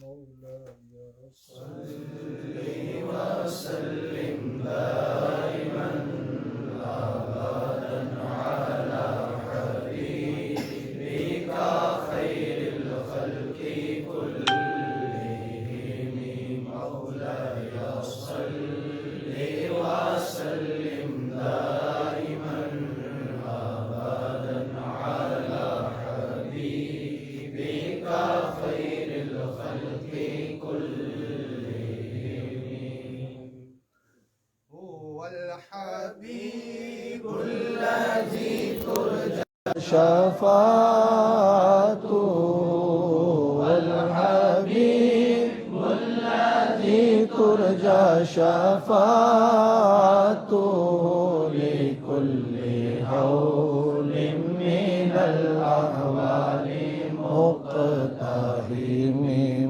مولاي صل وسلم دائما أبدا على حبيبك خير الخلق كلهم مولاي صل وسلم دائما أبدا على حبيبك خير الخلق كلهم هو الحبيب الذي ترجى شفاعته والحبيب الذي ترجى شفاعته لكل هول من الأهوال مقتحم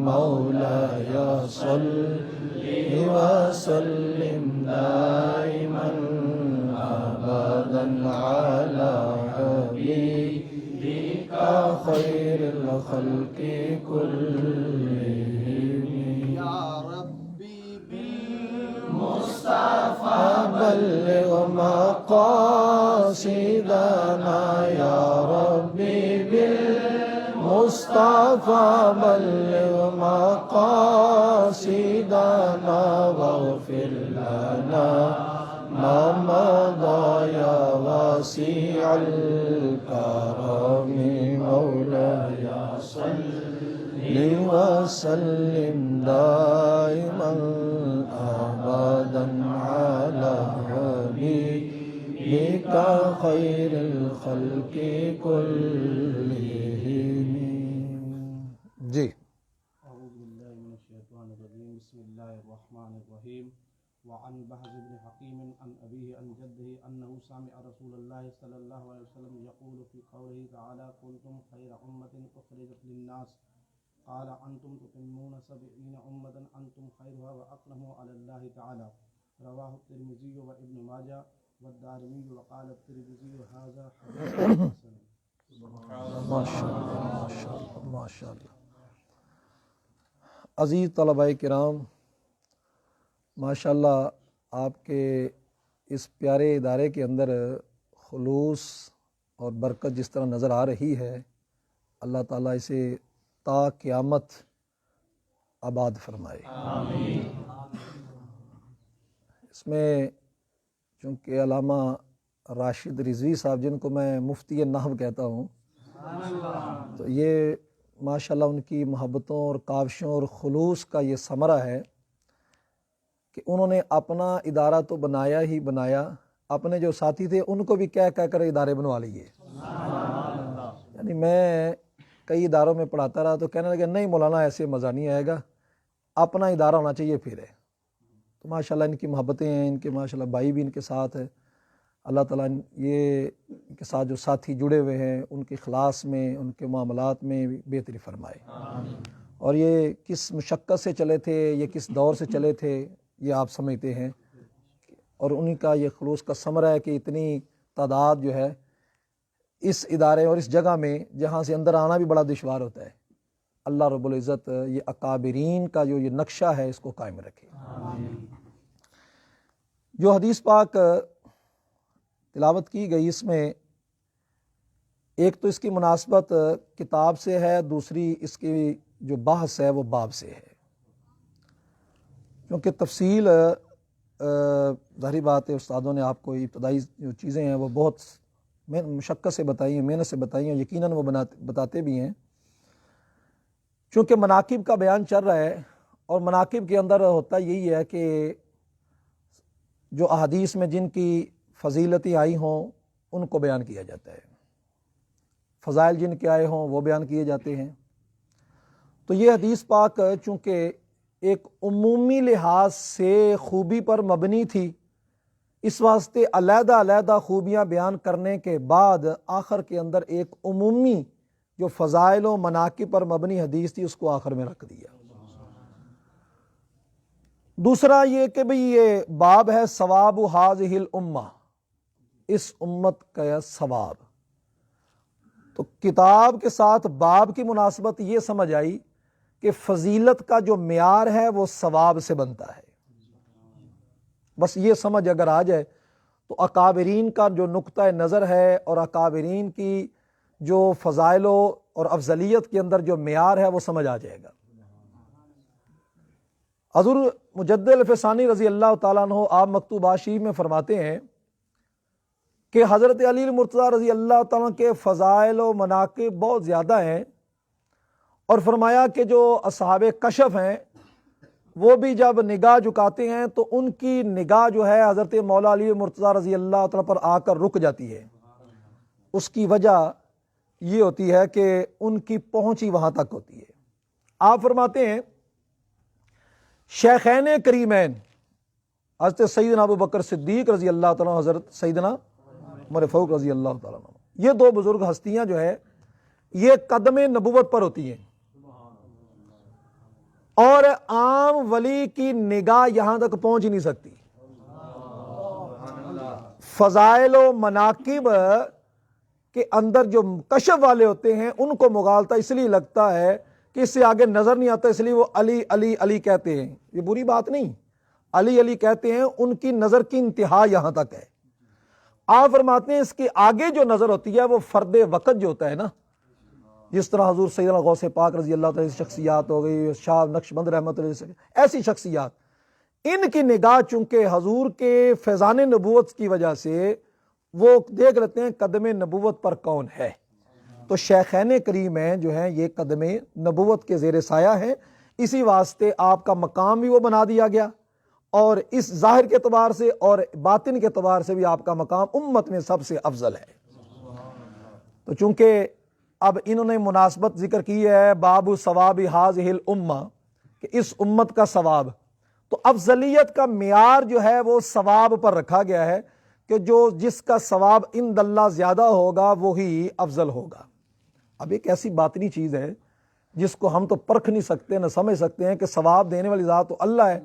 مولاي صل وسلم دائما أبدا على حبيبك خير الخلق كلهم يا ربي بالمصطفى بلغ مقاصدنا يا ربي بالمصطفى بلغ مقاصدنا واغفر لنا ما مضى يا واسع الكرم مولاي صل وسلم دائما أبدا على حبيبك خير الخلق كلهم جی اعوذ باللہ من الشیطان الرجیم بسم اللہ الرحمن الرحیم وعن بهز بن حکیم عن ابیہ عن جدہ انہ سمع رسول اللہ صلی اللہ علیہ وسلم یقول فی قوله تعالی کنتم خیر امة اخرجت للناس قال انتم تتمون 70 امة انتم خیرها واکرمها علی اللہ تعالی رواہ الترمذی وابن ماجہ والدارمی وقال الترمذی هذا حدیث حسن ماشاءاللہ عزیز طلباء کرام، ماشاءاللہ آپ کے اس پیارے ادارے کے اندر خلوص اور برکت جس طرح نظر آ رہی ہے، اللہ تعالیٰ اسے تا قیامت آباد فرمائے آمین۔ اس میں چونکہ علامہ راشد رضوی صاحب جن کو میں مفتی نحو کہتا ہوں، تو یہ ماشاءاللہ ان کی محبتوں اور کاوشوں اور خلوص کا یہ ثمرہ ہے کہ انہوں نے اپنا ادارہ تو بنایا ہی بنایا، اپنے جو ساتھی تھے ان کو بھی کہہ کر ادارے بنوا لیے۔ یعنی میں کئی اداروں میں پڑھاتا رہا تو کہنے لگا نہیں مولانا ایسے مزہ نہیں آئے گا، اپنا ادارہ ہونا چاہیے پھر ہے۔ تو ماشاءاللہ ان کی محبتیں ہیں، ان کے ماشاءاللہ بھائی بھی ان کے ساتھ ہے، اللہ تعالیٰ یہ ان کے ساتھ جو ساتھی جڑے ہوئے ہیں ان کے اخلاص میں، ان کے معاملات میں بہتری فرمائے اور یہ کس مشقت سے چلے تھے، یہ کس دور سے چلے تھے، یہ آپ سمجھتے ہیں، اور انہی کا یہ خلوص کا ثمرہ ہے کہ اتنی تعداد جو ہے اس ادارے اور اس جگہ میں جہاں سے اندر آنا بھی بڑا دشوار ہوتا ہے، اللہ رب العزت یہ اکابرین کا جو یہ نقشہ ہے اس کو قائم رکھے۔ جو حدیث پاک تلاوت کی گئی اس میں ایک تو اس کی مناسبت کتاب سے ہے، دوسری اس کی جو بحث ہے وہ باب سے ہے، کیونکہ تفصیل ظاہری بات ہے استادوں نے آپ کو ابتدائی جو چیزیں ہیں وہ بہت مشقت سے بتائی ہیں، محنت سے بتائی ہیں، یقیناً وہ بتاتے بھی ہیں، چونکہ مناقب کا بیان چل رہا ہے اور مناقب کے اندر ہوتا یہی ہے کہ جو احادیث میں جن کی فضیلتیں آئی ہوں ان کو بیان کیا جاتا ہے، فضائل جن کے آئے ہوں وہ بیان کیے جاتے ہیں۔ تو یہ حدیث پاک چونکہ ایک عمومی لحاظ سے خوبی پر مبنی تھی، اس واسطے علیحدہ علیحدہ خوبیاں بیان کرنے کے بعد آخر کے اندر ایک عمومی جو فضائل و مناقب پر مبنی حدیث تھی اس کو آخر میں رکھ دیا۔ دوسرا یہ کہ بھئی یہ باب ہے ثواب ہذہ الامہ، اس امت کا ثواب، تو کتاب کے ساتھ باب کی مناسبت یہ سمجھ آئی کہ فضیلت کا جو معیار ہے وہ ثواب سے بنتا ہے. بس یہ سمجھ اگر آ جائے تو اکابرین کا جو نقطہ نظر ہے اور اکابرین کی جو فضائل اور افضلیت کے اندر جو معیار ہے وہ سمجھ آ جائے گا. حضور مجدد الفسانی رضی اللہ تعالیٰ عنہ آپ مکتوبات شریف میں فرماتے ہیں کہ حضرت علی المرتضیٰ رضی اللہ تعالیٰ کے فضائل و مناقب بہت زیادہ ہیں، اور فرمایا کہ جو اصحاب کشف ہیں وہ بھی جب نگاہ جھکاتے ہیں تو ان کی نگاہ جو ہے حضرت مولا علی المرتضیٰ رضی اللہ تعالیٰ پر آ کر رک جاتی ہے. اس کی وجہ یہ ہوتی ہے کہ ان کی پہنچ ہی وہاں تک ہوتی ہے. آپ فرماتے ہیں شیخین کریمین حضرت سیدنا ابو بکر صدیق رضی اللہ تعالیٰ، حضرت سیدنا عمر فاروق رضی اللہ تعالیٰ، یہ دو بزرگ ہستیاں جو ہے یہ قدم نبوت پر ہوتی ہیں، اور عام ولی کی نگاہ یہاں تک پہنچ ہی نہیں سکتی. فضائل و مناقب کے اندر جو کشف والے ہوتے ہیں ان کو مغالطہ اس لیے لگتا ہے کہ اس سے آگے نظر نہیں آتا، اس لیے وہ علی علی علی کہتے ہیں. یہ بری بات نہیں، علی علی کہتے ہیں، ان کی نظر کی انتہا یہاں تک ہے. آپ فرماتے ہیں اس کے آگے جو نظر ہوتی ہے وہ فرد وقت جو ہوتا ہے نا، جس طرح حضور سیدنا غوث پاک رضی اللہ تعالیٰ شخصیات ہو گئی، شاہ نقشبند رحمۃ اللہ علیہ، ایسی شخصیات، ان کی نگاہ چونکہ حضور کے فیضان نبوت کی وجہ سے وہ دیکھ لیتے ہیں قدم نبوت پر کون ہے. تو شیخین کریمین جو ہیں یہ قدم نبوت کے زیر سایہ ہیں، اسی واسطے آپ کا مقام بھی وہ بنا دیا گیا، اور اس ظاہر کے اعتبار سے اور باطن کے اعتبار سے بھی آپ کا مقام امت میں سب سے افضل ہے. تو چونکہ اب انہوں نے مناسبت ذکر کی ہے باب ثواب ہذہ الامہ، کہ اس امت کا ثواب، تو افضلیت کا معیار جو ہے وہ ثواب پر رکھا گیا ہے کہ جس کا ثواب عند اللہ زیادہ ہوگا وہی افضل ہوگا. اب ایک ایسی باطنی چیز ہے جس کو ہم تو پرکھ نہیں سکتے نہ سمجھ سکتے ہیں کہ ثواب دینے والی ذات تو اللہ ہے،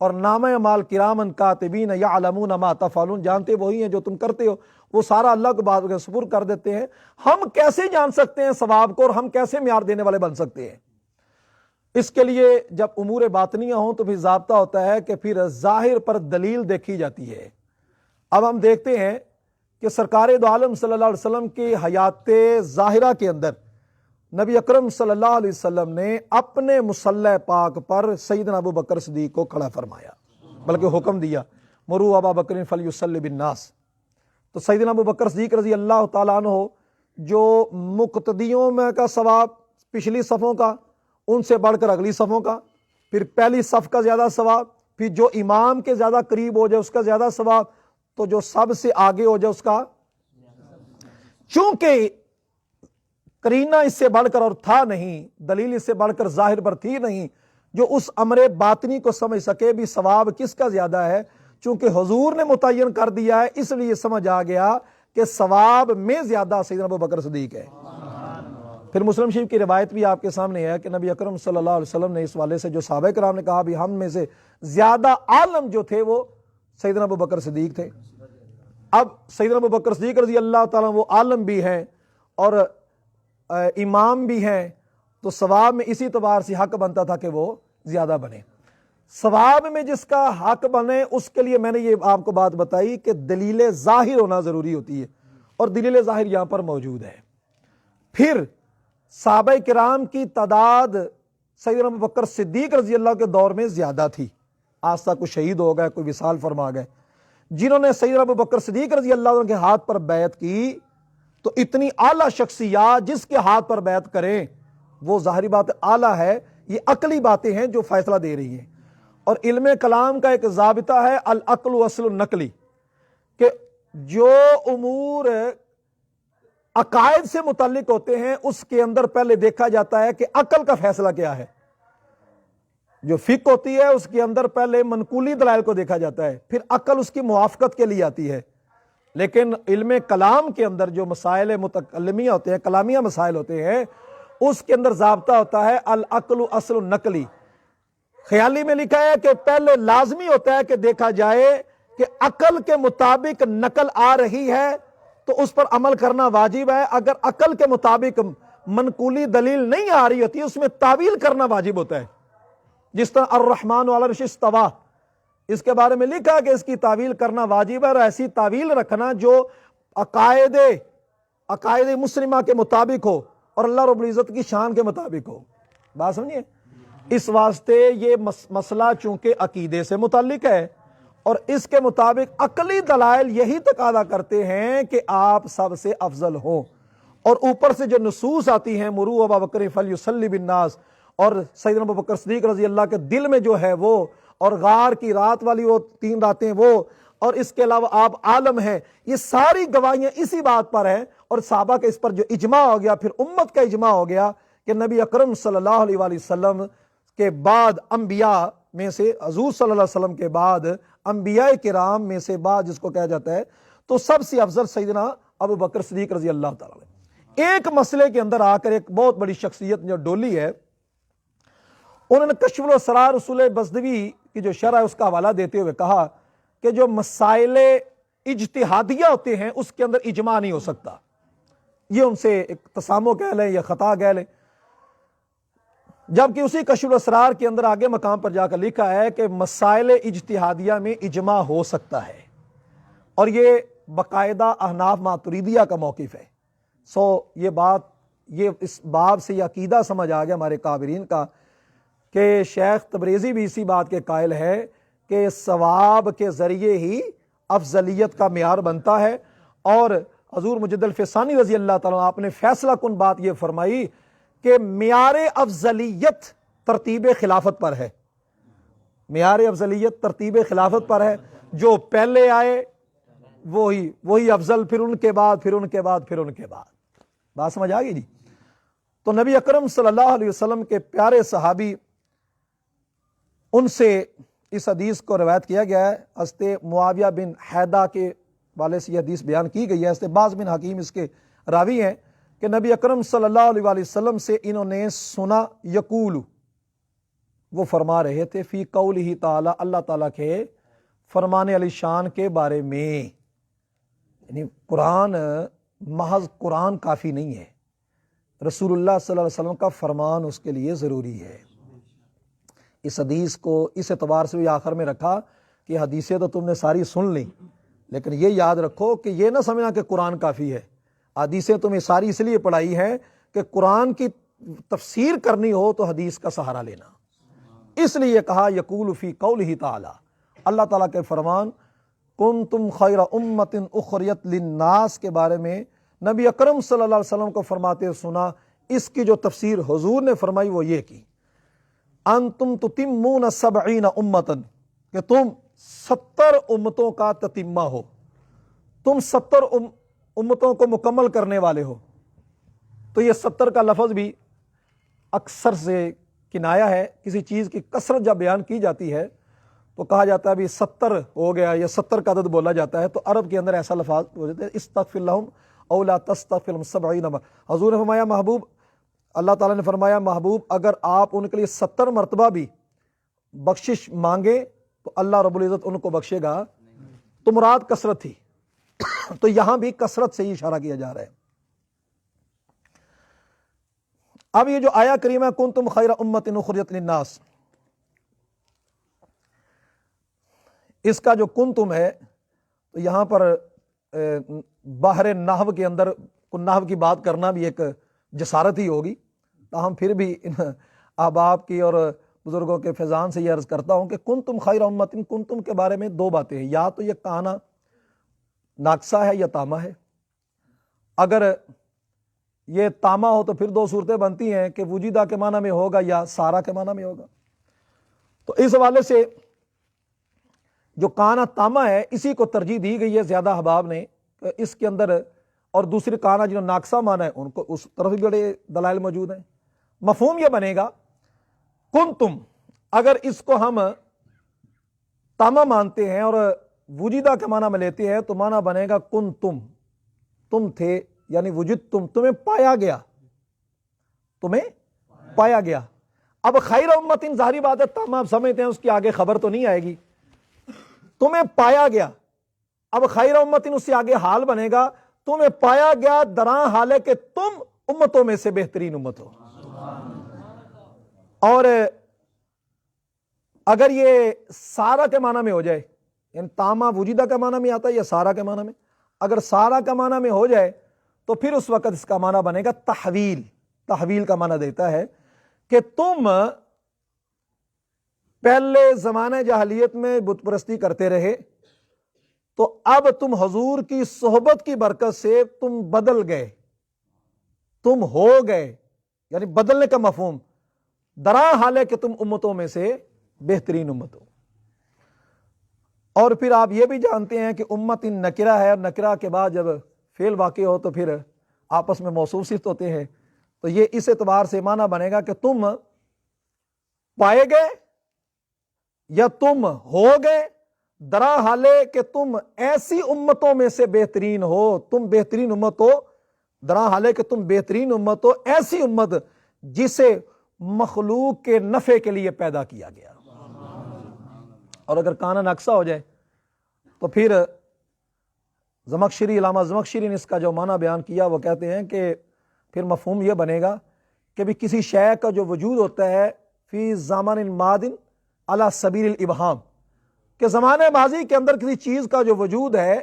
اور نامہ اعمال کرامن کاتبین یعلمون ما تفعلون، جانتے وہی ہیں جو تم کرتے ہو، وہ سارا اللہ کو بات سپرد کر دیتے ہیں. ہم کیسے جان سکتے ہیں ثواب کو، اور ہم کیسے معیار دینے والے بن سکتے ہیں؟ اس کے لیے جب امور باطنیہ ہوں تو پھر ضابطہ ہوتا ہے کہ پھر ظاہر پر دلیل دیکھی جاتی ہے. اب ہم دیکھتے ہیں کہ سرکار دو عالم صلی اللہ علیہ وسلم کی حیات ظاہرہ کے اندر نبی اکرم صلی اللہ علیہ وسلم نے اپنے مصلی پاک پر سیدنا ابو بکر صدیق کو کھڑا فرمایا، بلکہ حکم دیا مروا ابا بکر فلیصلی بالناس. تو سیدنا ابو بکر صدیق رضی اللہ تعالیٰ عنہ جو مقتدیوں میں کا ثواب پچھلی صفوں کا، ان سے بڑھ کر اگلی صفوں کا، پھر پہلی صف کا زیادہ ثواب، پھر جو امام کے زیادہ قریب ہو جائے اس کا زیادہ ثواب، تو جو سب سے آگے ہو جائے اس کا، چونکہ قرینہ اس سے بڑھ کر اور تھا نہیں، دلیل اس سے بڑھ کر ظاہر پر تھی نہیں، جو اس امر باطنی کو سمجھ سکے بھی ثواب کس کا زیادہ ہے، چونکہ حضور نے متعین کر دیا ہے اس لیے سمجھ آ گیا کہ ثواب میں زیادہ سیدنا ابو بکر صدیق ہے. پھر مسلم شریف کی روایت بھی آپ کے سامنے ہے کہ نبی اکرم صلی اللہ علیہ وسلم نے اس والے سے، جو صحابہ کرام نے کہا بھی ہم میں سے زیادہ عالم جو تھے وہ سیدنا ابو بکر صدیق تھے. اب سیدنا ابو بکر صدیق رضی اللہ تعالیٰ وہ عالم بھی ہیں اور امام بھی ہیں، تو ثواب میں اسی اعتبار سے حق بنتا تھا کہ وہ زیادہ بنے. ثواب میں جس کا حق بنے اس کے لیے میں نے یہ آپ کو بات بتائی کہ دلیل ظاہر ہونا ضروری ہوتی ہے، اور دلیل ظاہر یہاں پر موجود ہے. پھر صحابہ کرام کی تعداد سیدنا ابو بکر صدیق رضی اللہ کے دور میں زیادہ تھی، آستہ کوئی شہید ہو گئے، کوئی وصال فرما گئے. جنہوں نے سیدنا ابو بکر صدیق رضی اللہ عنہ کے ہاتھ پر بیعت کی، تو اتنی اعلیٰ شخصیات جس کے ہاتھ پر بیعت کریں وہ ظاہری بات اعلیٰ ہے. یہ عقلی باتیں ہیں جو فیصلہ دے رہی ہیں، اور علم کلام کا ایک ضابطہ ہے العقل اصل النقلی، کہ جو امور عقائد سے متعلق ہوتے ہیں اس کے اندر پہلے دیکھا جاتا ہے کہ عقل کا فیصلہ کیا ہے. جو فقہ ہوتی ہے اس کے اندر پہلے منقولی دلائل کو دیکھا جاتا ہے، پھر عقل اس کی موافقت کے لیے آتی ہے. لیکن علم کلام کے اندر جو مسائل متکلمیہ ہوتے ہیں، کلامیہ مسائل ہوتے ہیں، اس کے اندر ضابطہ ہوتا ہے العقل اصل النقلی. خیالی میں لکھا ہے کہ پہلے لازمی ہوتا ہے کہ دیکھا جائے کہ عقل کے مطابق نقل آ رہی ہے تو اس پر عمل کرنا واجب ہے. اگر عقل کے مطابق منقولی دلیل نہیں آ رہی ہوتی اس میں تعویل کرنا واجب ہوتا ہے. جس طرح الرحمن علی العرش استویٰ، اس کے بارے میں لکھا کہ اس کی تعویل کرنا واجب ہے، اور ایسی تعویل رکھنا جو عقائد مسلمہ کے مطابق ہو اور اللہ رب العزت کی شان کے مطابق ہو. بات سمجھیے؟ اس واسطے یہ مسئلہ چونکہ عقیدے سے متعلق ہے اور اس کے مطابق عقلی دلائل یہی تقاضا کرتے ہیں کہ آپ سب سے افضل ہوں، اور اوپر سے جو نصوص آتی ہیں مرو ابا بکر فلیصلی بالناس، اور سیدنا ابو بکر صدیق رضی اللہ کے دل میں جو ہے وہ، اور غار کی رات والی وہ 3 راتیں وہ، اور اس کے علاوہ آپ عالم ہیں، یہ ساری گواہیاں اسی بات پر ہیں. اور صحابہ کے اس پر جو اجماع ہو گیا، پھر امت کا اجماع ہو گیا کہ نبی اکرم صلی اللہ علیہ وآلہ وسلم کے بعد انبیاء میں سے، حضور صلی اللہ علیہ وسلم کے بعد انبیاء کرام میں سے بعد جس کو کہا جاتا ہے، تو سب سے افضل سیدنا ابو بکر صدیق رضی اللہ تعالیٰ عنہ. ایک مسئلے کے اندر آ کر ایک بہت بڑی شخصیت جو ڈولی ہے، انہوں نے کشف الاسرار رسول بزدوی کی جو شرح ہے اس کا حوالہ دیتے ہوئے کہا کہ جو مسائل اجتہادیہ ہوتے ہیں اس کے اندر اجماع نہیں ہو سکتا. یہ ان سے ایک تسامح کہہ لیں یا خطا کہہ لیں، جبکہ اسی کشف الاسرار کے اندر آگے مقام پر جا کر لکھا ہے کہ مسائل اجتہادیہ میں اجماع ہو سکتا ہے، اور یہ باقاعدہ احناف ماتریدیہ کا موقف ہے. یہ بات، یہ اس باب سے یہ عقیدہ سمجھ آ گیا ہمارے قابرین کا کہ شیخ تبریزی بھی اسی بات کے قائل ہے کہ ثواب کے ذریعے ہی افضلیت کا معیار بنتا ہے. اور حضور مجد الفسانی رضی اللہ تعالیٰ عنہ آپ نے فیصلہ کن بات یہ فرمائی کہ معیار افضلیت ترتیب خلافت پر ہے. معیار افضلیت ترتیب خلافت پر ہے، جو پہلے آئے وہی افضل، پھر ان کے بعد، پھر ان کے بعد، پھر ان کے بعد. بات سمجھ آ گئی جی؟ تو نبی اکرم صلی اللہ علیہ وسلم کے پیارے صحابی، ان سے اس حدیث کو روایت کیا گیا ہے. حضرت معاویہ بن حیدہ کے والے سے یہ حدیث بیان کی گئی ہے. حضرت باز بن حکیم اس کے راوی ہیں کہ نبی اکرم صلی اللہ علیہ وآلہ وسلم سے انہوں نے سنا یقول، وہ فرما رہے تھے فی قولہ تعالی، اللہ تعالیٰ کے فرمانے علی شان کے بارے میں. یعنی قرآن، محض قرآن کافی نہیں ہے، رسول اللہ صلی اللہ علیہ وسلم کا فرمان اس کے لیے ضروری ہے. اس حدیث کو اس اعتبار سے بھی آخر میں رکھا کہ حدیثیں تو تم نے ساری سن لی، لیکن یہ یاد رکھو کہ یہ نہ سمجھنا کہ قرآن کافی ہے. حدیثیں تمہیں ساری اس لیے پڑھائی ہیں کہ قرآن کی تفسیر کرنی ہو تو حدیث کا سہارا لینا. اس لیے کہا یقول فی قولہ تعالی، اللہ تعالیٰ کے فرمان کنتم خیر امت اخرجت للناس کے بارے میں نبی اکرم صلی اللہ علیہ وسلم کو فرماتے سنا. اس کی جو تفسیر حضور نے فرمائی وہ یہ کی انتم تتمون 70 امتا، کہ تم 70 امتوں کا تتمہ ہو، تم 70 امتوں کو مکمل کرنے والے ہو. تو یہ 70 کا لفظ بھی اکثر سے کنایا ہے. کسی چیز کی کثرت جب بیان کی جاتی ہے تو کہا جاتا ہے بھی 70 ہو گیا یا 70 کا عدد بولا جاتا ہے. تو عرب کے اندر ایسا لفظ ہو جاتا ہے استغفر لہم او لا تستغفر لہم 70 مرہ. حضور نے فرمایا محبوب، اللہ تعالیٰ نے فرمایا محبوب اگر آپ ان کے لیے 70 مرتبہ بھی بخشش مانگے تو اللہ رب العزت ان کو بخشے گا. تو مراد کثرت تھی. تو یہاں بھی کثرت سے ہی اشارہ کیا جا رہا ہے. اب یہ جو آیا کریمہ کنتم خیر امت اخرجت للناس، اس کا جو کنتم ہے تو یہاں پر باہر نحو کے اندر نحو کی بات کرنا بھی ایک جسارت ہی ہوگی. تاہم پھر بھی ان احباب کی اور بزرگوں کے فیضان سے یہ عرض کرتا ہوں کہ کنتم خیر امت، کنتم کے بارے میں 2 باتیں ہیں. یا تو یہ کانا ناقصہ ہے یا تامہ ہے. اگر یہ تامہ ہو تو پھر 2 صورتیں بنتی ہیں کہ وجودہ کے معنی میں ہوگا یا سارا کے معنی میں ہوگا. تو اس حوالے سے جو کانا تامہ ہے اسی کو ترجیح دی گئی ہے زیادہ احباب نے اس کے اندر، اور دوسری کانا جو ناقصہ معنی ہے ان کو اس طرف بھی بڑے دلائل موجود ہیں. مفہوم یہ بنے گا کنتم، اگر اس کو ہم تامہ مانتے ہیں اور وجودہ کے معنی میں لیتے ہیں تو معنی بنے گا کنتم، تم تھے، یعنی وجدتم، تمہیں پایا گیا، تمہیں پایا گیا. اب خیر امت ظاہری بات ہے تامہ آپ سمجھتے ہیں اس کی آگے خبر تو نہیں آئے گی. تمہیں پایا گیا، اب خیر امت اس سے آگے حال بنے گا تمہیں پایا گیا دراں حال ہے کہ تم امتوں میں سے بہترین امت ہو. اور اگر یہ سارا کے معنی میں ہو جائے، یعنی تامہ وجودہ کا معنی میں آتا ہے یا سارا کے معنی میں، اگر سارا کا معنی میں ہو جائے تو پھر اس وقت اس کا معنی بنے گا تحویل. تحویل کا معنی دیتا ہے کہ تم پہلے زمانے جاہلیت میں بت پرستی کرتے رہے، تو اب تم حضور کی صحبت کی برکت سے تم بدل گئے، تم ہو گئے. یعنی بدلنے کا مفہوم درا حال ہے کہ تم امتوں میں سے بہترین امت ہو. اور پھر آپ یہ بھی جانتے ہیں کہ امت ان نکرہ ہے، اور نکرہ کے بعد جب فعل واقع ہو تو پھر آپس میں موصوف صفت ہوتے ہیں. تو یہ اس اعتبار سے معنی بنے گا کہ تم پائے گئے یا تم ہو گئے، درا حال ہے کہ تم ایسی امتوں میں سے بہترین ہو. تم بہترین امت ہو، درا حال ہے کہ تم بہترین امت ہو، ایسی امت جسے مخلوق کے نفع کے لیے پیدا کیا گیا. اور اگر کانا نقصہ ہو جائے تو پھر زمخشری، علامہ زمخشری نے اس کا جو معنی بیان کیا وہ کہتے ہیں کہ پھر مفہوم یہ بنے گا کہ بھی کسی شے کا جو وجود ہوتا ہے فی زمان مادن علی سبیل الابہام، کہ زمانے ماضی کے اندر کسی چیز کا جو وجود ہے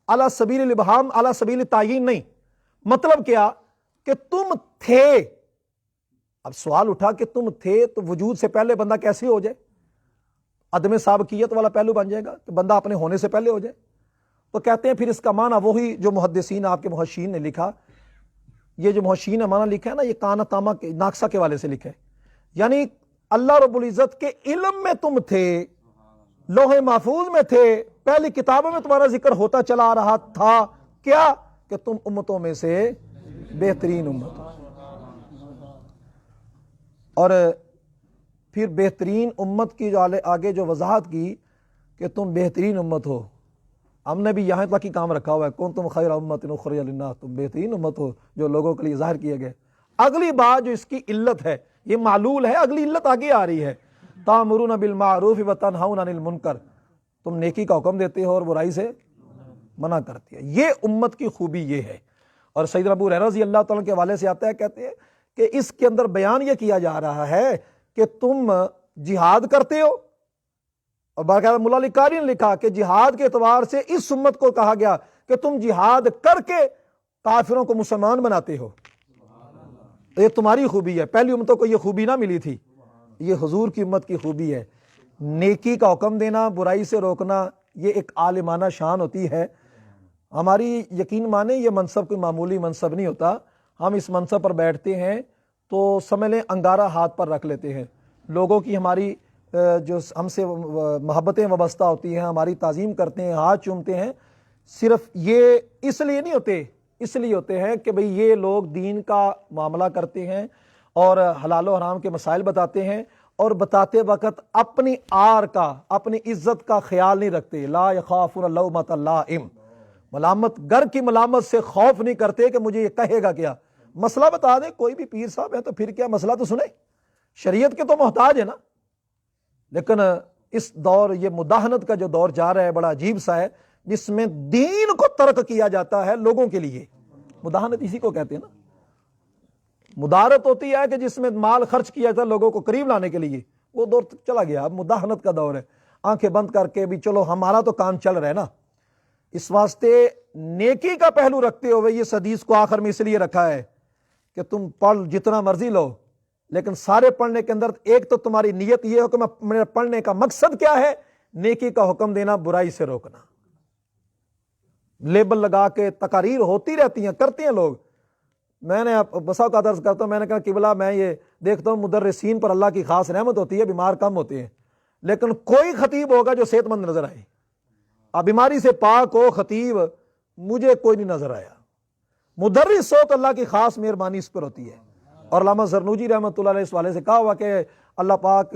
علی سبیل الابہام، علی سبیل تعیین نہیں. مطلب کیا کہ تم تھے. اب سوال اٹھا کہ تم تھے تو وجود سے پہلے بندہ کیسے ہو جائے؟ عدم سابقیت والا پہلو بن جائے گا کہ بندہ اپنے ہونے سے پہلے ہو جائے. تو کہتے ہیں پھر اس کا معنی وہی جو محدثین آپ کے محشین نے لکھا. یہ جو محشین نے معنی لکھا ہے نا، یہ کانا تاما کے ناقصہ کے والے سے لکھا ہے. یعنی اللہ رب العزت کے علم میں تم تھے، لوح محفوظ میں تھے، پہلی کتابوں میں تمہارا ذکر ہوتا چلا آ رہا تھا. کیا کہ تم امتوں میں سے بہترین امت ہو. اور پھر بہترین امت کی جو آگے جو وضاحت کی کہ تم بہترین امت ہو، ہم نے بھی یہاں تک ہی کام رکھا ہوا ہے، کنتم خیر امت اخرجت للناس، تم بہترین امت ہو جو لوگوں کے لیے ظاہر کیے گئے. اگلی بات جو اس کی علت ہے، یہ معلول ہے، اگلی علت آگے آ رہی ہے. تامرون بالمعروف وتنہون عن المنکر، تم نیکی کا حکم دیتے ہو اور برائی سے منع کرتے ہو. یہ امت کی خوبی یہ ہے. اور سیدنا ابو ہریرہ رضی اللہ تعالیٰ کے حوالے سے آتا ہے، کہتے ہیں کہ اس کے اندر بیان یہ کیا جا رہا ہے کہ تم جہاد کرتے ہو. اور باقاعدہ مولا علی قاری نے لکھا کہ جہاد کے اعتبار سے اس امت کو کہا گیا کہ تم جہاد کر کے کافروں کو مسلمان بناتے ہو. یہ تمہاری خوبی ہے، پہلی امتوں کو یہ خوبی نہ ملی تھی، یہ حضور کی امت کی خوبی ہے. نیکی کا حکم دینا، برائی سے روکنا، یہ ایک عالمانہ شان ہوتی ہے. ہماری یقین مانے یہ منصب کوئی معمولی منصب نہیں ہوتا. ہم اس منصب پر بیٹھتے ہیں تو سمجھ لیں انگارہ ہاتھ پر رکھ لیتے ہیں. لوگوں کی ہماری جو ہم سے محبتیں وابستہ ہوتی ہیں، ہماری تعظیم کرتے ہیں، ہاتھ چومتے ہیں، صرف یہ اس لیے نہیں ہوتے، اس لیے ہوتے ہیں کہ بھئی یہ لوگ دین کا معاملہ کرتے ہیں اور حلال و حرام کے مسائل بتاتے ہیں، اور بتاتے وقت اپنی آر کا، اپنی عزت کا خیال نہیں رکھتے. لا یخافون لومۃ لائم، ملامت گر کی ملامت سے خوف نہیں کرتے کہ مجھے یہ کہے گا کیا. مسئلہ بتا دیں، کوئی بھی پیر صاحب ہے تو پھر کیا مسئلہ تو سنیں، شریعت کے تو محتاج ہے نا. لیکن اس دور، یہ مداہنت کا جو دور جا رہا ہے بڑا عجیب سا ہے، جس میں دین کو ترک کیا جاتا ہے لوگوں کے لیے. مداہنت اسی کو کہتے ہیں نا. مدارت ہوتی ہے کہ جس میں مال خرچ کیا جاتا ہے لوگوں کو قریب لانے کے لیے، وہ دور چلا گیا. اب مداہنت کا دور ہے، آنکھیں بند کر کے بھی چلو ہمارا تو کام چل رہا ہے نا. اس واسطے نیکی کا پہلو رکھتے ہوئے یہ حدیث کو آخر میں اس لیے رکھا ہے کہ تم پڑھ جتنا مرضی لو، لیکن سارے پڑھنے کے اندر ایک تو تمہاری نیت یہ ہو کہ میرے پڑھنے کا مقصد کیا ہے، نیکی کا حکم دینا، برائی سے روکنا. لیبل لگا کے تقاریر ہوتی رہتی ہیں، کرتے ہیں لوگ. میں نے بسا اوقات عرض کرتا ہوں، میں نے کہا قبلہ میں یہ دیکھتا ہوں مدرسین پر اللہ کی خاص رحمت ہوتی ہے، بیمار کم ہوتے ہیں، لیکن کوئی خطیب ہوگا جو صحت مند نظر آئے. اب بیماری سے پاک ہو خطیب، مجھے کوئی نہیں نظر آیا. مدرس ہو تو اللہ کی خاص مہربانی اس پر ہوتی ہے. اور علامہ زرنوجی رحمۃ اللہ علیہ اس والے سے کہا ہوا کہ اللہ پاک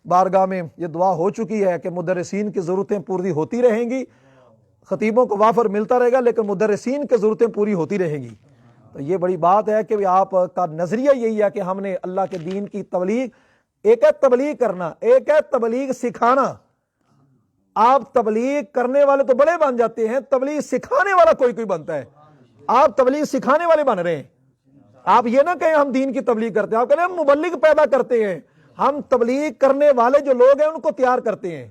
بارگاہ میں یہ دعا ہو چکی ہے کہ مدرسین کی ضرورتیں پوری ہوتی رہیں گی، خطیبوں کو وافر ملتا رہے گا لیکن مدرسین کی ضرورتیں پوری ہوتی رہیں گی. تو یہ بڑی بات ہے کہ آپ کا نظریہ یہی ہے کہ ہم نے اللہ کے دین کی تبلیغ، ایک ہے تبلیغ کرنا، ایک ہے تبلیغ سکھانا. آپ تبلیغ کرنے والے تو بڑے بن جاتے ہیں، تبلیغ سکھانے والا کوئی کوئی بنتا ہے. آپ تبلیغ سکھانے والے بن رہے ہیں. آپ یہ نہ کہیں ہم دین کی تبلیغ کرتے ہیں، آپ کہیں ہم مبلغ پیدا کرتے ہیں، ہم تبلیغ کرنے والے جو لوگ ہیں ان کو تیار کرتے ہیں۔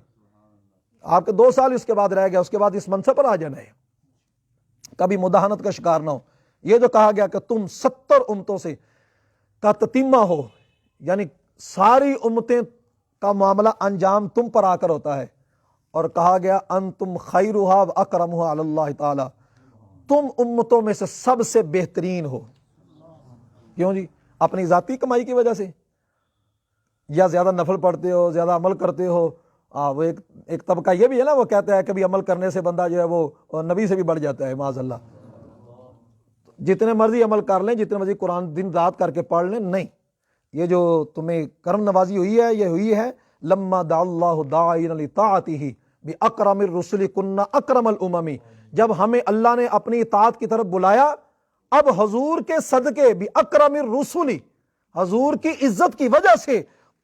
آپ کے 2 سال اس کے بعد رہ گیا، اس کے بعد اس منصب پر آ جانا ہے، کبھی مداحنت کا شکار نہ ہو۔ یہ جو کہا گیا کہ تم 70 امتوں سے کا تتمہ ہو، یعنی ساری امتیں کا معاملہ انجام تم پر آ کر ہوتا ہے، اور کہا گیا انتم خیرھا واکرمھا علی اللہ تعالی، تم امتوں میں سے سب سے بہترین ہو۔ کیوں جی؟ اپنی ذاتی کمائی کی وجہ سے، یا زیادہ نفل پڑھتے ہو، زیادہ عمل کرتے ہو؟ وہ ایک طبقہ یہ بھی ہے نا، وہ کہتا ہے کہ بھی عمل کرنے سے بندہ جو ہے وہ نبی سے بھی بڑھ جاتا ہے، معاذ اللہ۔ جتنے مرضی عمل کر لیں، جتنے مرضی قرآن دن رات کر کے پڑھ لیں، نہیں، یہ جو تمہیں کرم نوازی ہوئی ہے یہ ہوئی ہے لما دعا اللہ داعین لطاعتہ باکرم الرسل کنا اکرم الامم، جب ہمیں اللہ نے اپنی اطاعت کی طرف بلایا، اب حضور کے صدقے باکرم الرسل، حضور کی عزت کی وجہ سے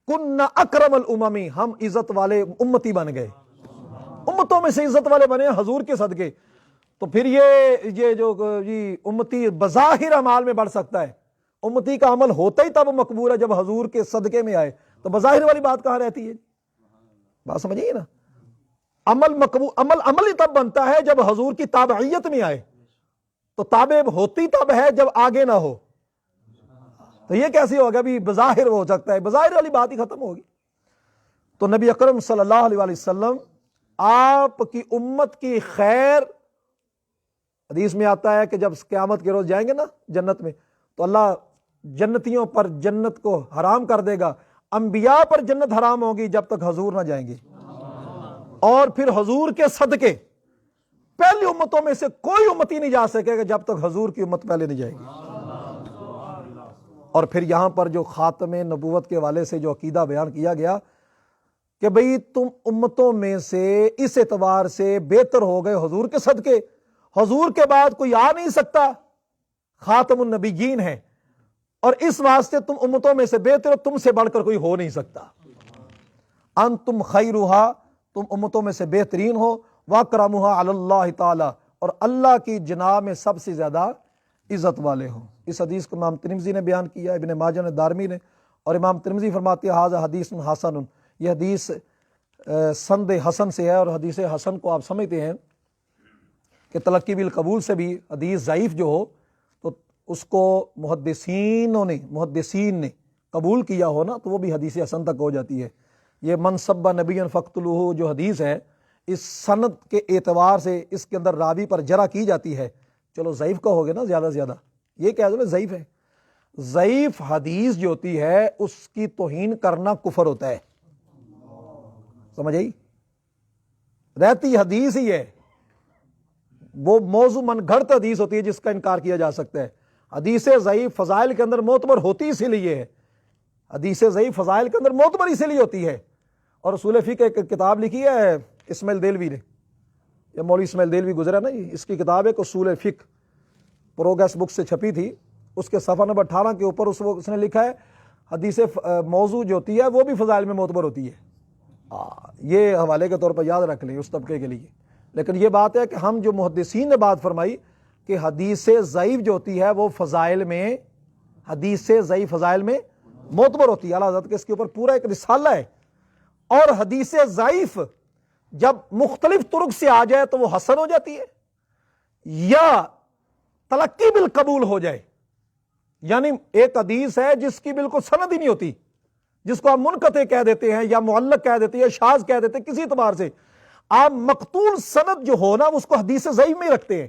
کنا اکرم الامم، ہم عزت والے امتی بن گئے، امتوں میں سے عزت والے بنے حضور کے صدقے۔ تو پھر یہ جو امتی بظاہر اعمال میں بڑھ سکتا ہے، امتی کا عمل ہوتا ہی تب مقبول ہے جب حضور کے صدقے میں آئے، تو بظاہر والی بات کہاں رہتی ہے؟ بات سمجھیے نا، عمل مقبول، عمل ہی تب بنتا ہے جب حضور کی تابعیت میں آئے، تو تابع ہوتی تب ہے جب آگے نہ ہو۔ تو یہ کیسے ہوگا بھی بظاہر ہو سکتا ہے؟ بظاہر والی بات ہی ختم ہوگی۔ تو نبی اکرم صلی اللہ علیہ وسلم آپ کی امت کی خیر، حدیث میں آتا ہے کہ جب قیامت کے روز جائیں گے نا جنت میں، تو اللہ جنتیوں پر جنت کو حرام کر دے گا، انبیاء پر جنت حرام ہوگی جب تک حضور نہ جائیں گے، اور پھر حضور کے صدقے پہلی امتوں میں سے کوئی امتی نہیں جا سکے گا جب تک حضور کی امت پہلے نہیں جائے گی۔ اور پھر یہاں پر جو خاتم نبوت کے والے سے جو عقیدہ بیان کیا گیا کہ بھئی تم امتوں میں سے اس اعتبار سے بہتر ہو گئے حضور کے صدقے، حضور کے بعد کوئی آ نہیں سکتا، خاتم النبیین ہے، اور اس واسطے تم امتوں میں سے بہتر ہو، تم سے بڑھ کر کوئی ہو نہیں سکتا۔ انتم خیرھا، تم امتوں میں سے بہترین ہو، واکرمھا علی اللہ تعالی، اور اللہ کی جناب میں سب سے زیادہ عزت والے ہو۔ اس حدیث کو امام ترمذی نے بیان کیا، ابن ماجہ نے، دارمی نے، اور امام ترمذی فرماتے ہیں ھذا حدیث حسن، یہ حدیث سند حسن سے ہے، اور حدیث حسن کو آپ سمجھتے ہیں کہ تلقی بالقبول سے بھی حدیث ضعیف جو ہو تو اس کو محدثین نے قبول کیا ہو نا، تو وہ بھی حدیث حسن تک ہو جاتی ہے۔ یہ من سب نبی فاقتلوہ جو حدیث ہے، اس سند کے اعتبار سے اس کے اندر راوی پر جرح کی جاتی ہے، چلو ضعیف کا ہو گیا نا زیادہ سے زیادہ، یہ کہہ دو ضعیف ہے۔ ضعیف حدیث جو ہوتی ہے اس کی توہین کرنا کفر ہوتا ہے، سمجھ آئی؟ رہتی حدیث ہی ہے، وہ موضوع من گھڑت حدیث ہوتی ہے جس کا انکار کیا جا سکتا ہے۔ حدیث ضعیف فضائل کے اندر معتبر ہوتی اسی لیے ہے، حدیث ضعیف فضائل کے اندر معتبر اسی لیے ہوتی ہے۔ اور اصول فقہ ایک کتاب لکھی ہے اسماعیل دہلوی نے، یہ مولوی اسماعیل دہلوی گزرا نا، اس کی کتاب ہے اصول فقہ، پروگریس بک سے چھپی تھی، اس کے صفحہ نمبر 18 کے اوپر اس نے لکھا ہے حدیث موضوع جو ہوتی ہے وہ بھی فضائل میں معتبر ہوتی ہے۔ یہ حوالے کے طور پر یاد رکھ لیں اس طبقے کے لیے۔ لیکن یہ بات ہے کہ ہم جو محدثین نے بات فرمائی کہ حدیث ضعیف جو ہوتی ہے وہ فضائل میں، حدیث ضعیف فضائل میں معتبر ہوتی ہے، اعلیٰ حضرت کے اس کے اوپر پورا ایک رسالہ ہے۔ اور حدیث ضعیف جب مختلف طرق سے آ جائے تو وہ حسن ہو جاتی ہے، یا تلقی بالقبول ہو جائے، یعنی ایک حدیث ہے جس کی بالکل سند ہی نہیں ہوتی، جس کو آپ منقطع کہہ دیتے ہیں یا معلق کہہ دیتے ہیں یا شاذ کہہ دیتے ہیں، کسی اعتبار سے آپ مقتول سند جو ہو نا اس کو حدیث ضعیف میں رکھتے ہیں،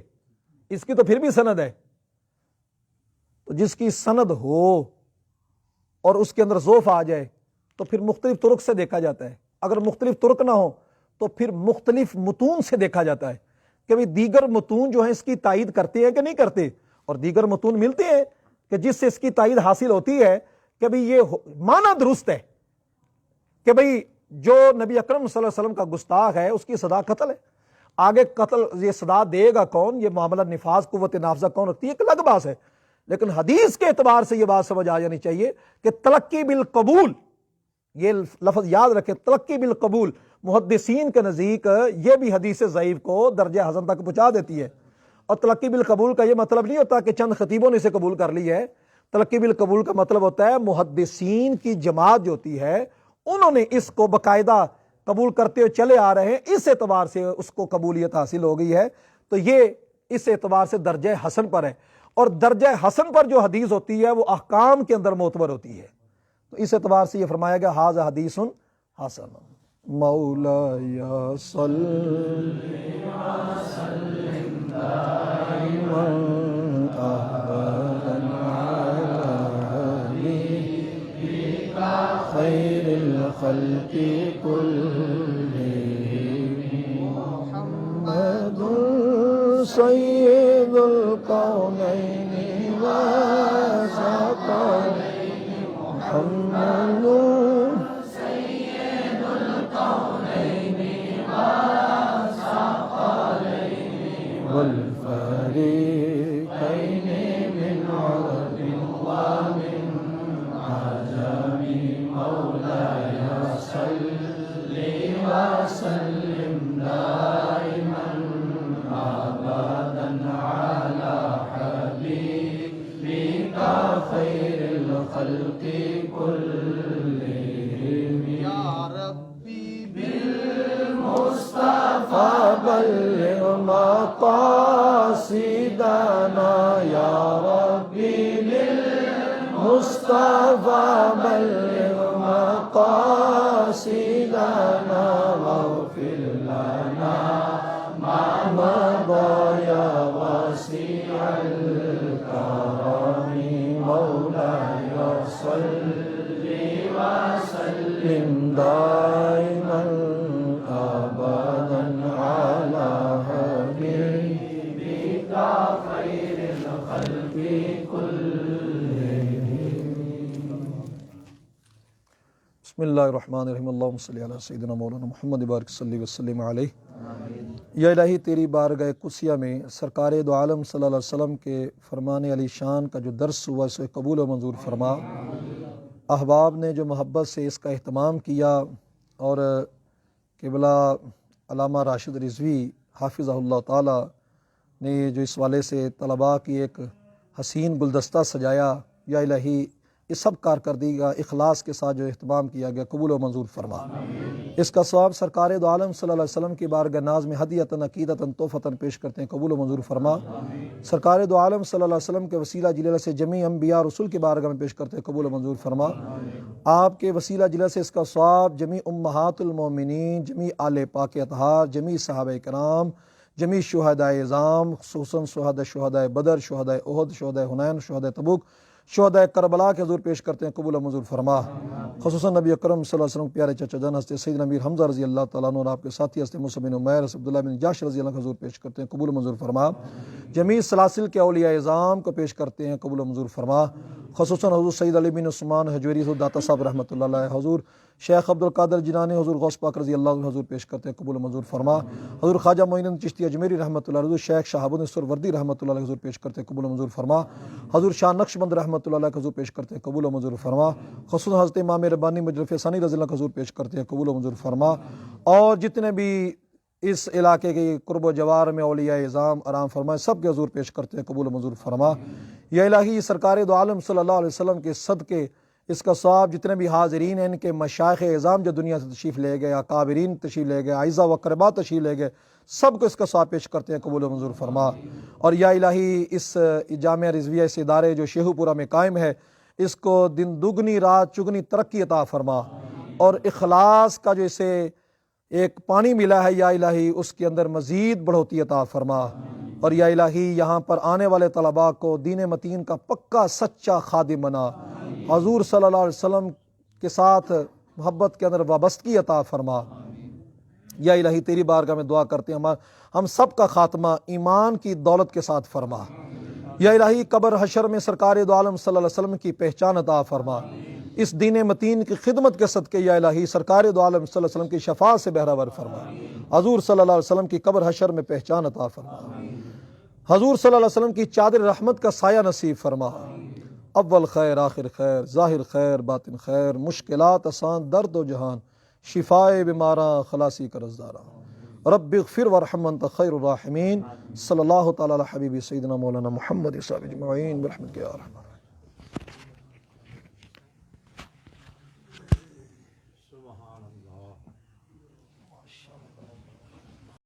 اس کی تو پھر بھی سند ہے۔ تو جس کی سند ہو اور اس کے اندر ضعف آ جائے تو پھر مختلف طرق سے دیکھا جاتا ہے، اگر مختلف طرق نہ ہو تو پھر مختلف متون سے دیکھا جاتا ہے کہ بھی دیگر متون جو ہیں اس کی تائید کرتے ہیں کہ نہیں کرتے، اور دیگر متون ملتے ہیں کہ جس سے اس کی تائید حاصل ہوتی ہے کہ بھئی یہ معنی درست ہے کہ بھئی جو نبی اکرم صلی اللہ علیہ وسلم کا گستاخ ہے اس کی سزا قتل ہے۔ آگے قتل یہ سزا دے گا کون، یہ معاملہ نفاذ قوت نافذہ کون رکھتی ہے، ایک الگ بات ہے، لیکن حدیث کے اعتبار سے یہ بات سمجھ آ جانی چاہیے کہ تلقی بالقبول، یہ لفظ یاد رکھیں، تلقی بالقبول محدثین کے نزدیک یہ بھی حدیث ضعیف کو درجہ حسن تک پہنچا دیتی ہے۔ اور تلقی بالقبول کا یہ مطلب نہیں ہوتا کہ چند خطیبوں نے اسے قبول کر لی ہے، تلقی بالقبول کا مطلب ہوتا ہے محدثین کی جماعت جو ہوتی ہے انہوں نے اس کو باقاعدہ قبول کرتے ہوئے چلے آ رہے ہیں، اس اعتبار سے اس کو قبولیت حاصل ہو گئی ہے، تو یہ اس اعتبار سے درجہ حسن پر ہے۔ اور درجہ حسن پر جو حدیث ہوتی ہے وہ احکام کے اندر معتبر ہوتی ہے، تو اس اعتبار سے یہ فرمایا گیا ھذا حدیث حسن۔ مولایا صلی خیر الخلق كلهم محمد سید الکونین والثقلین محمد سید الکونین والثقلین والفریقین من عرب ومن عجم مولاي صل وسلم دائما ابدا على حبيبك خير الخلق كلهم يا ربي بالمصطفى بلغ مقاصدنا يا ربي بالمصطفى بلغ مقاصدنا واغفر لنا ما مضى يا واسع الكرم مولاي صل وسلم دائما ابدا على حبيبك خير الخلق كلهم۔ بسم اللہ الرحمن الرحیم، اللہم صلی علی سیدنا مولانا محمد بارک صلی وسلم علیہ۔ یا الہی تیری بارگاہ قدسیہ میں سرکار دو عالم صلی اللہ علیہ وسلم کے فرمان علی شان کا جو درس ہوا اسے قبول و منظور فرما۔ احباب نے جو محبت سے اس کا اہتمام کیا اور قبلہ علامہ راشد رضوی حافظہ اللہ تعالی نے جو اس والے سے طلباء کی ایک حسین گلدستہ سجایا، یا الہی اس سب کارکردگی کا اخلاص کے ساتھ جو اہتمام کیا گیا قبول و منظور فرما۔ اس کا ثواب سرکار دو عالم صلی اللہ علیہ وسلم کی بارگاہ ناز میں ہدیۃً عقیدۃً تحفۃً پیش کرتے ہیں، قبول و منظور فرما۔ سرکار دو عالم صلی اللہ علیہ وسلم کے وسیلہ جلالہ سے جمیع انبیاء رسول کی بارگاہ میں پیش کرتے ہیں، قبول و منظور فرما۔ آپ کے وسیلہ جلالہ سے اس کا ثواب جمیع امہات المومنین، جمیع آل پاک اطہار، جمیع صحابہ کرام، جمیع شہدائے عظام، خصوصاً شہدائے بدر، شہدائے احد، شہدائے حنین، شہدائے تبوک، شہدائے کربلا کے حضور پیش کرتے ہیں، قبول و منظور فرما۔ خصوصاً نبی اکرم صلی اللہ علیہ وسلم پیارے چچا جان حضرت سیدنا امیر حمزہ رضی اللہ تعالیٰ عنہ اور آپ کے ساتھی حضرت مصعب بن عمیر، حضرت عبداللہ بن جاش رضی اللہ عنہ کے حضور پیش کرتے ہیں، قبول و منظور فرما۔ جمیع سلاسل کے اولیاء اعظام کو پیش کرتے ہیں، قبول و منظور فرما۔ خصوصاً حضور سید علی بن عثمان حجویری، حضور داتا صاحب رحمۃ اللہ علیہ، حضور شیخ عبد القادر جیلانی، حضور غوث پاک رضی اللہ عنہ حضور پیش کرتے ہیں، قبول و منظور فرما۔ حضور خواجہ معین الدین چشتی اجمیری رحمۃ اللہ علیہ، حضور شیخ شہاب الدین سہروردی رحمۃ اللہ علیہ حضور پیش کرتے ہیں، قبول و منظور فرما۔ حضور شاہ نقشبند رحمۃ اللہ علیہ حضور پیش کرتے ہیں، قبول و منظور فرما۔ خصوصاً حضرت امام ربانی مجرف ثانی رضی اللہ عنہ حضور پیش کرتے ہیں، قبول و منظور فرما۔ اور جتنے بھی اس علاقے کے قرب و جوار میں اولیاء اعظام آرام فرمائے سب کے حضور پیش کرتے ہیں، قبول و منظور فرما۔ یا الہی سرکار دو عالم صلی اللہ علیہ وسلم کے صدقے اس کا ثواب جتنے بھی حاضرین ہیں، ان کے مشائخ اعظام جو دنیا سے تشریف لے گئے، اکابرین تشریف لے گئے، اعزہ و اقربا تشریف لے گئے، سب کو اس کا ثواب پیش کرتے ہیں، قبول و منظور فرما۔ اور یا الہی اس جامعہ رضویہ، اس ادارے جو شیخو پورہ میں قائم ہے، اس کو دن دگنی رات چگنی ترقی عطا فرما، اور اخلاص کا جو اسے ایک پانی ملا ہے، یا الہی اس کے اندر مزید بڑھوتی عطا فرما۔ اور یا الہی یہاں پر آنے والے طلباء کو دین متین کا پکا سچا خادم بنا، حضور صلی اللہ علیہ وسلم کے ساتھ محبت کے اندر وابستگی عطا فرما۔ یا الہی تیری بارگاہ میں دعا کرتے ہیں ہم سب کا خاتمہ ایمان کی دولت کے ساتھ فرما۔ یا الہی قبر حشر میں سرکار دو عالم صلی اللہ علیہ وسلم کی پہچان عطا فرما۔ اس دین متین کی خدمت کے صدقے یا الہی سرکار دو عالم صلی اللہ علیہ وسلم کی شفاعت سے بہرہ ور فرما۔ حضور صلی اللہ علیہ وسلم کی قبر حشر میں پہچان عطا فرما۔ حضور صلی اللہ علیہ وسلم کی چادر رحمت کا سایہ نصیب فرما۔ اول خیر آخر خیر، ظاہر خیر باطن خیر، مشکلات آسان درد و جہان، شفائے بیماراں خلاصی کا رزداراں۔ رب اغفر وارحم انت خیر الراحمین۔ صلی اللہ تعالی علی حبیبی سیدنا مولانا محمد صاحب اجمعین برحمتک یا ارحم الراحمین۔ سبحان اللہ